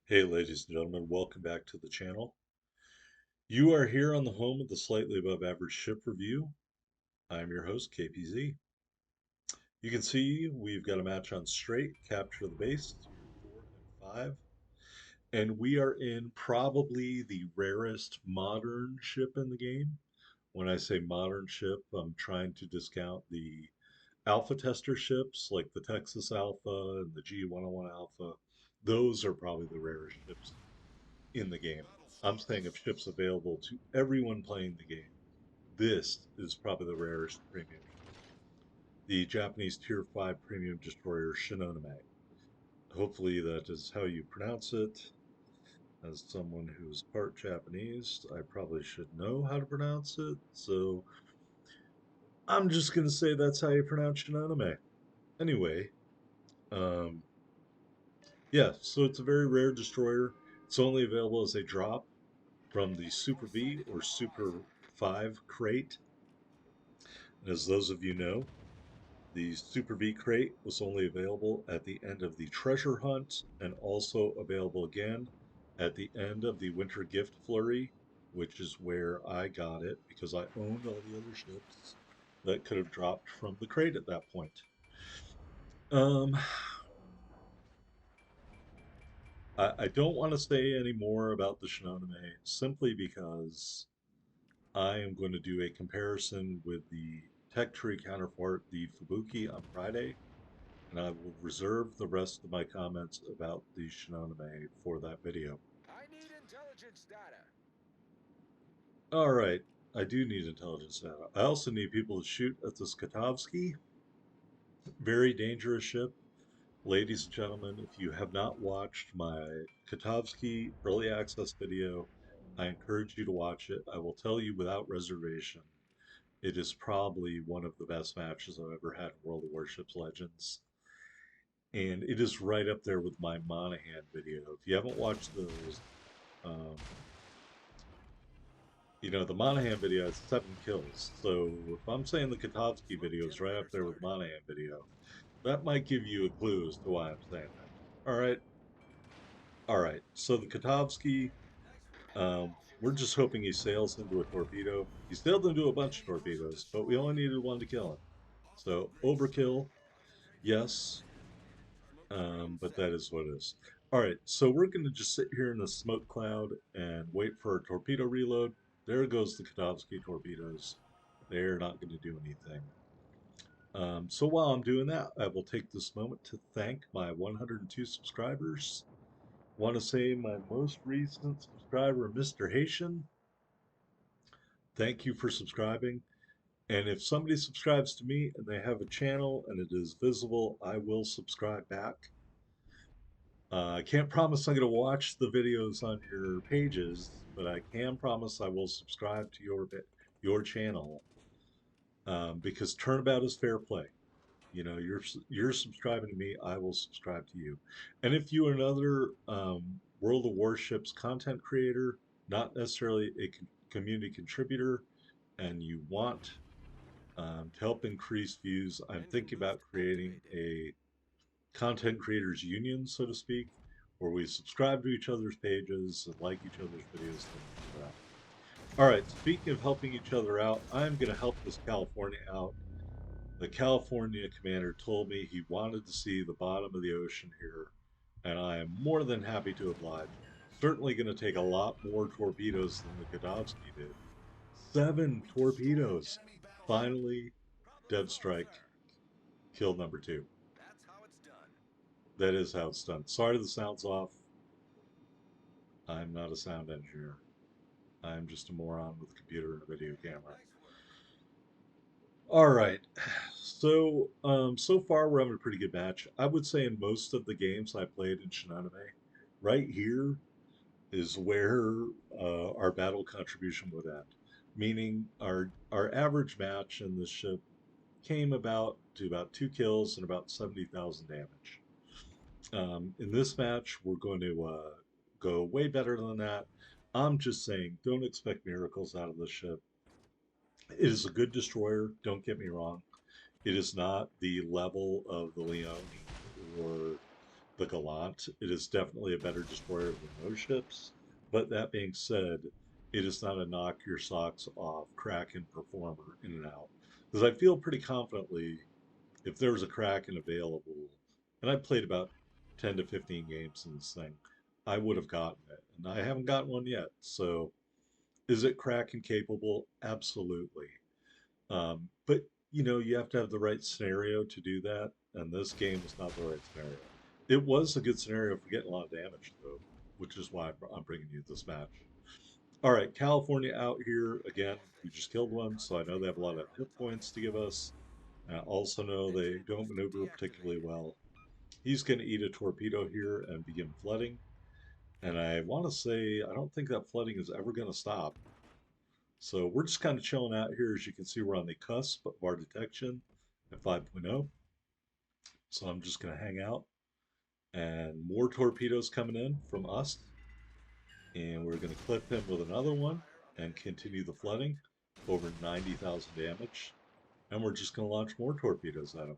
Hey, ladies and gentlemen, welcome back to the channel. You are here on the home of the Slightly Above Average Ship Review. I'm your host, KPZ. You can see we've got a match on straight, capture the base, tier 4 and 5. And we are in probably the rarest modern ship in the game. When I say modern ship, I'm trying to discount the alpha tester ships like the Texas Alpha and the G101 Alpha. Those are probably the rarest ships in the game. I'm saying of ships available to everyone playing the game. This is probably the rarest premium ship. The Japanese Tier 5 premium destroyer Shinonome. Hopefully that is how you pronounce it. As someone who's part Japanese, I probably should know how to pronounce it. So I'm just going to say that's how you pronounce Shinonome. Anyway, um, yeah, so it's a very rare destroyer. It's only available as a drop from the Super V or Super 5 crate. And as those of you know, the Super V crate was only available at the end of the treasure hunt and also available again at the end of the winter gift flurry, which is where I got it because I owned all the other ships that could have dropped from the crate at that point. Um, I don't want to say any more about the Shinonome simply because I am going to do a comparison with the tech tree counterpart, the Fubuki, on Friday, and I will reserve the rest of my comments about the Shinonome for that video. I need intelligence data. All right, I do need intelligence data. I also need people to shoot at the Skatovsky. Very dangerous ship. Ladies and gentlemen, if you have not watched my Katovsky early access video, I encourage you to watch it. I will tell you without reservation, it is probably one of the best matches I've ever had in World of Warships Legends. And it is right up there with my Monahan video. If you haven't watched those, um, the Monahan video has 7 kills. So if I'm saying the Katovsky video is right up there with the Monahan video, that might give you a clue as to why I'm saying that. All right. All right. So the Katovsky, we're just hoping he sails into a torpedo. He sailed into a bunch of torpedoes, but we only needed one to kill him. So overkill, yes, but that is what it is. All right, so we're going to just sit here in the smoke cloud and wait for a torpedo reload. There goes the Kadovsky torpedoes. They're not going to do anything. So while I'm doing that, I will take this moment to thank my 102 subscribers. Want to say my most recent subscriber, Mr. Haitian. Thank you for subscribing. And if somebody subscribes to me and they have a channel and it is visible, I will subscribe back. I can't promise I'm going to watch the videos on your pages, but I can promise I will subscribe to your channel because turnabout is fair play. You're subscribing to me, I will subscribe to you. And if you are another World of Warships content creator, not necessarily a community contributor, and you want to help increase views, I'm thinking about creating a content creators union, so to speak, where we subscribe to each other's pages and like each other's videos, things like that. All right, speaking of helping each other out, I'm going to help this California out. The California commander told me he wanted to see the bottom of the ocean here, and I am more than happy to oblige. Certainly going to take a lot more torpedoes than the Godowski did. 7 torpedoes. Finally, dead strike, kill number 2. That's how it's done. That is how it's done. Sorry the sound's off. I'm not a sound engineer. I'm just a moron with a computer and a video camera. Nice work. All right. So far we're having a pretty good match. I would say in most of the games I played in Shinonome, right here is where our battle contribution would end. Meaning our average match in this ship came about to about 2 kills and about 70,000 damage. In this match, we're going to go way better than that. I'm just saying, don't expect miracles out of this ship. It is a good destroyer, don't get me wrong. It is not the level of the Leone or the Gallant. It is definitely a better destroyer than those ships. But that being said, it is not a knock your socks off Kraken performer in and out. Because I feel pretty confidently if there was a Kraken available, and I played about 10 to 15 games in this thing, I would have gotten it. And I haven't gotten one yet. So is it Kraken capable? Absolutely. But you have to have the right scenario to do that, and this game was not the right scenario. It was a good scenario for getting a lot of damage, though, which is why I'm bringing you this match. All right, California out here again. We just killed one, so I know they have a lot of hit points to give us. I also know they Engine don't booster maneuver particularly deactivated. well. He's going to eat a torpedo here and begin flooding. And I want to say, I don't think that flooding is ever going to stop. So we're just kind of chilling out here. As you can see, we're on the cusp of our detection at 5.0. So I'm just going to hang out. And more torpedoes coming in from us. And we're going to clip him with another Opening one fire on and enemy continue the spacecraft. flooding. Over 90,000 damage. And we're just going to launch more torpedoes at him.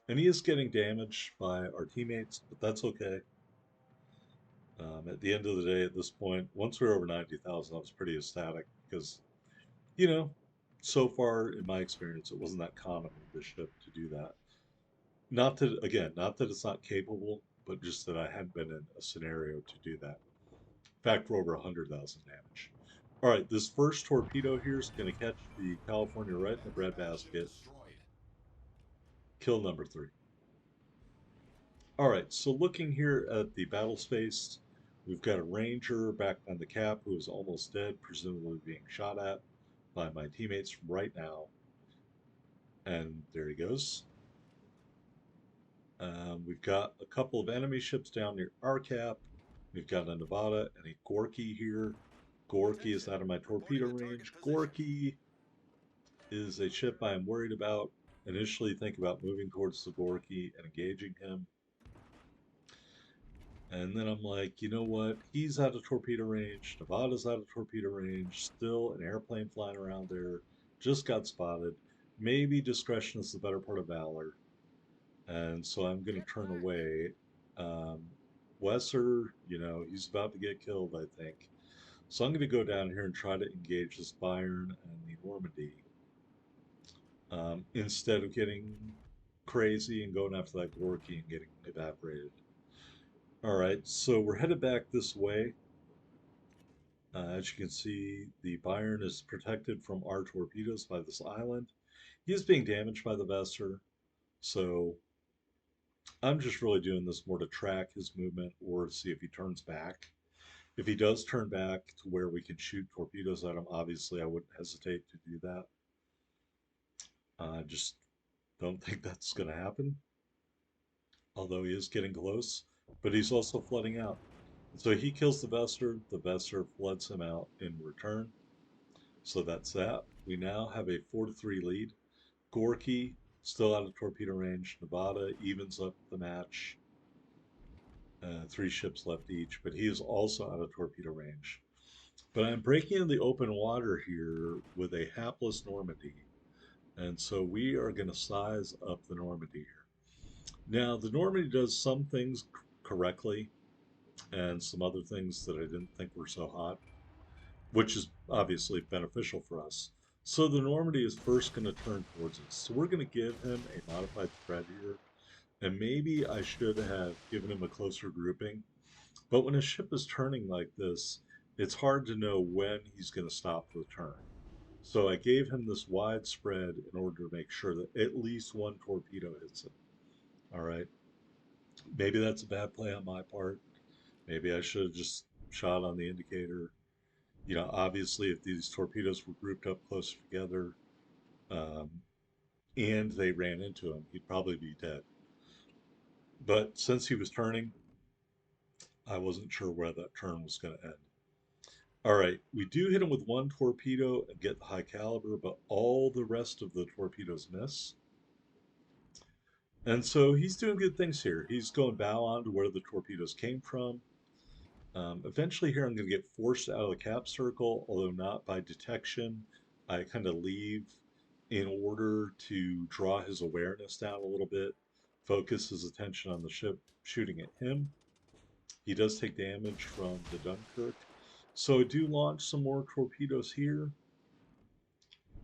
And he is getting damaged by our teammates, but that's okay. At the end of the day, at this point, once we're over 90,000, I was pretty ecstatic because, you know, so far in my experience, it wasn't that common with this ship to do that. Not that, again, not that it's not capable, but just that I hadn't been in a scenario to do that. In fact, we're over 100,000 damage. All right, this first torpedo here is going to catch the California right in the Enemy battleship breadbasket. destroyed. Kill number 3. All right, so looking here at the battle space, we've got a Ranger back on the cap who is almost dead, presumably being shot at by my teammates right now. And there he goes. We've got a couple of enemy ships down near our cap. We've got a Nevada and a Gorky here. Gorky is Attention. out of my torpedo Reporting to target range. position. Gorky is a ship I am worried about. Initially, think about moving towards the Gorky and engaging him. And then I'm like, you know what? He's out of torpedo range. Nevada's out of torpedo range. Still an airplane flying around there. Just got spotted. Maybe discretion is the better part of valor. And so I'm going Get to turn back. away. Um, Wesser, he's about to get killed, I think. So I'm going to go down here and try to engage this Bayern and the Normandy instead of getting crazy and going after that Gorky and getting evaporated. All right, so we're headed back this way. As you can see, the Bayern is protected from our torpedoes by this island. He is being damaged by the Vesser, so I'm just really doing this more to track his movement or see if he turns back. If he does turn back to where we can shoot torpedoes at him, obviously I wouldn't hesitate to do that. I just don't think that's going to happen, although he is getting close, but he's also flooding out. So he kills the Vesser floods him out in return. So that's that. We now have a 4-3 lead. Gorky still out of torpedo range. Nevada evens up the match. 3 ships left each, but he is also out of torpedo range. But I'm breaking in the open water here with a hapless Normandy. And so we are going to size up the Normandy here. Now, the Normandy does some things correctly and some other things that I didn't think were so hot, which is obviously beneficial for us. So the Normandy is first going to turn towards us. So we're going to give him a modified spread here. And maybe I should have given him a closer grouping. But when a ship is turning like this, it's hard to know when he's going to stop the turn. So I gave him this wide spread in order to make sure that at least one torpedo hits him. All right. Maybe that's a bad play on my part. Maybe I should have just shot on the indicator. Obviously, if these torpedoes were grouped up closer together um, and they ran into him, he'd probably be dead. But since he was turning, I wasn't sure where that turn was going to end. All right, we do hit him with one torpedo and get the high caliber, but all the rest of the torpedoes miss. And so he's doing good things here. He's going bow on to where the torpedoes came from. Eventually, here I'm going to get forced out of the cap circle, although not by detection. I kind of leave in order to draw his awareness down a little bit focus his attention on the ship shooting at him. He does take damage from the Dunkirk. So I do launch some more torpedoes here.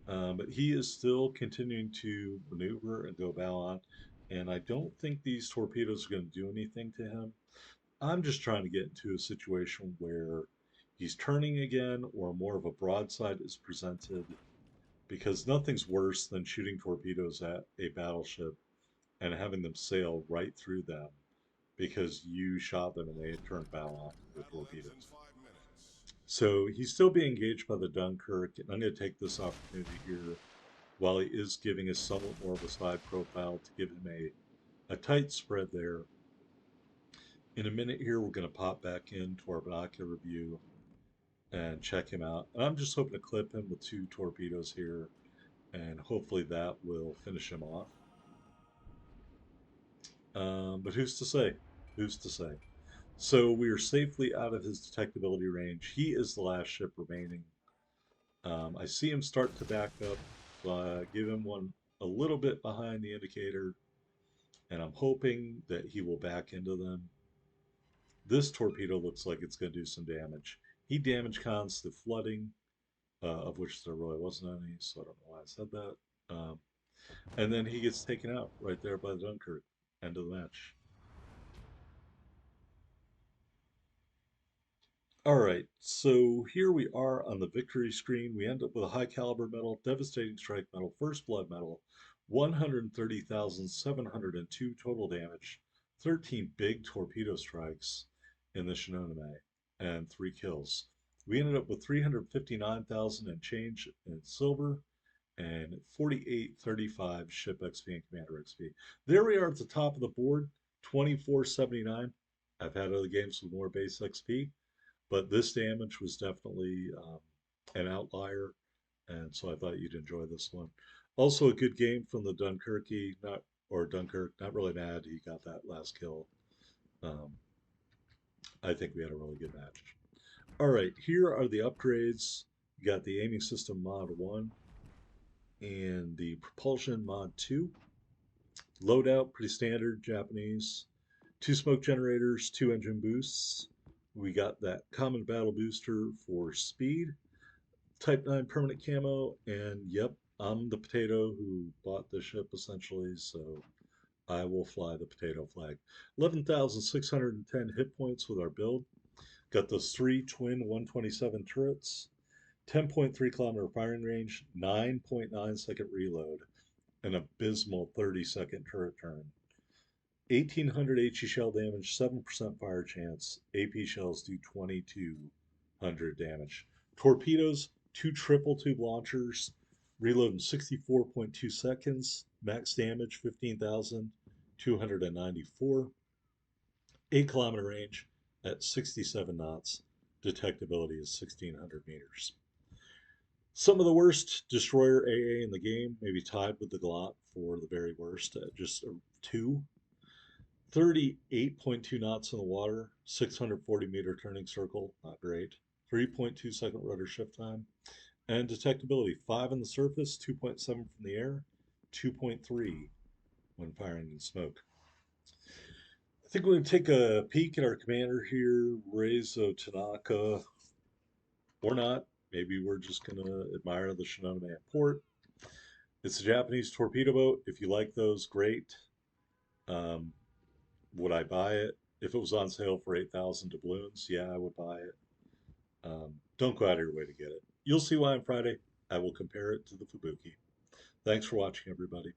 But he is still continuing to maneuver and go bow on. And I don't think these torpedoes are going to do anything to him. I'm just trying to get into a situation where he's turning again or more of a broadside is presented because nothing's worse than shooting torpedoes at a battleship and having them sail right through them because you shot them and they had turned bow on to the torpedoes. So he's still being engaged by the Dunkirk, and I'm going to take this opportunity here while he is giving us somewhat more of a side profile to give him a tight spread there. In a minute here, we're going to pop back into our binocular view and check him out. And I'm just hoping to clip him with 2 torpedoes here, and hopefully that will finish him off. But who's to say? Who's to say? So we are safely out of his detectability range. He is the last ship remaining. I see him start to back up, so I give him one a little bit behind the indicator, and I'm hoping that he will back into them. This torpedo looks like it's going to do some damage. He damage cons the flooding, of which there really wasn't any, so I don't know why I said that. And then he gets taken out right there by the Dunkirk. End of the match. All right, so here we are on the victory screen. We end up with a high caliber medal, devastating strike medal, first blood medal, 130,702 total damage, 13 big torpedo strikes in the Shinonome, and 3 kills. We ended up with 359,000 and change in silver and 4835 ship XP and commander XP. There we are at the top of the board, 2479. I've had other games with more base XP, but this damage was definitely an outlier, and so I thought you'd enjoy this one. Also, a good game from the Dunkirky, not or Dunkirk. Not really mad he got that last kill. Um, I think we had a really good match. All right, here are the upgrades. You got the aiming system mod 1 and the propulsion mod 2. Loadout, pretty standard Japanese. 2 smoke generators, 2 engine boosts. We got that common battle booster for speed. Type 9 permanent camo, and yep, I'm the potato who bought the ship essentially, so I will fly the potato flag. 11,610 hit points with our build. Got those 3 twin 127 turrets, 10.3 kilometer firing range, 9.9-second reload, an abysmal 30-second turret turn. 1,800 HE shell damage, 7% fire chance. AP shells do 2,200 damage. Torpedoes, 2 triple tube launchers, reload in 64.2 seconds. Max damage, 15,294. 8-kilometer range at 67 knots. Detectability is 1,600 meters. Some of the worst destroyer AA in the game, maybe tied with the Glot for the very worst at just 2. 38.2 knots in the water, 640-meter turning circle, not great. 3.2-second rudder shift time. And detectability, 5 on the surface, 2.7 from the air, 2.3 when firing in smoke. I think we're going to take a peek at our commander here, Reizo Tanaka, or not. Maybe we're just going to admire the Shinonome at port. It's a Japanese torpedo boat. If you like those, great. Um, would I buy it? If it was on sale for 8,000 doubloons, yeah, I would buy it. Don't go out of your way to get it. You'll see why on Friday. I will compare it to the Fubuki. Thanks for watching, everybody.